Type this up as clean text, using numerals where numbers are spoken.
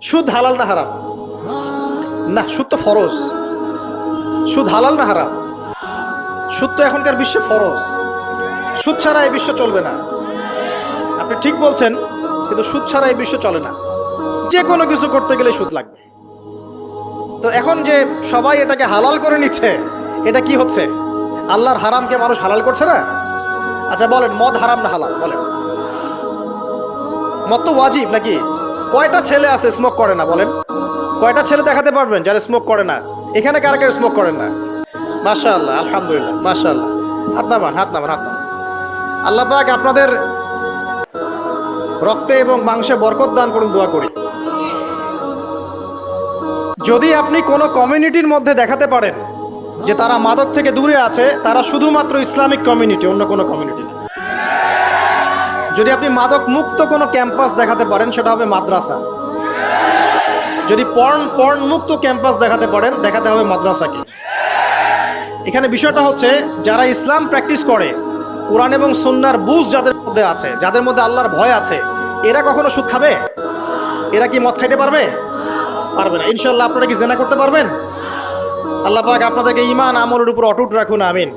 সুদ হালাল না হারাম? না, সুদ তো ফরজ। সুদ হালাল না হারাম? সুদ তো এখনকার বিশ্বে ফরজ। সুদ ছাড়া এই বিশ্ব চলবে না। আপনি ঠিক বলছেন, কিন্তু সুদ ছাড়া এই বিশ্ব চলে না। যে কোনো কিছু করতে গেলে সুদ লাগবে। তো এখন যে সবাই এটাকে হালাল করে নিচ্ছে, এটা কি হচ্ছে? আল্লাহর হারামকে মানুষ হালাল করছে না? আচ্ছা বলেন, মদ হারাম না হালাল বলেন? মদ তো ওয়াজিব নাকি? কয়টা ছেলে আছে স্মোক করে না বলেন? কয়টা ছেলে দেখাতে পারবেন যারা স্মোক করে না? এখানে কারা কারা স্মোক করেন না? মাশাআল্লাহ, আলহামদুলিল্লাহ, মাশাআল্লাহ। হাত নামান, হাত নামান, হাত নামান। আল্লাহ পাক আপনাদের রক্তে এবং মাংসে বরকত দান করুন, দোয়া করি। যদি আপনি কোনো কমিউনিটির মধ্যে দেখাতে পারেন যে তারা মাদক থেকে দূরে আছে, তারা শুধুমাত্র ইসলামিক কমিউনিটি, অন্য কোনো কমিউনিটি না। যদি আপনি মাদক মুক্ত কোনো ক্যাম্পাস দেখাতে পারেন, সেটা হবে মাদ্রাসা। যদি পর্ন মুক্ত ক্যাম্পাস দেখাতে পারেন, দেখাতে হবে মাদ্রাসাকে। এখানে বিষয়টা হচ্ছে, যারা ইসলাম প্র্যাকটিস করে, কোরআন এবং সুন্নাহর বুঝ যাদের মধ্যে আছে, যাদের মধ্যে আল্লাহর ভয় আছে, এরা কখনো সুদ খাবে? এরা কি মদ খাইতে পারবে? পারবে না। ইনশাআল্লাহ আপনারা কি জেনা করতে পারবেন? আল্লাহ পাক আপনাদেরকে ঈমান আমলের উপর অটুট রাখুন, আমিন।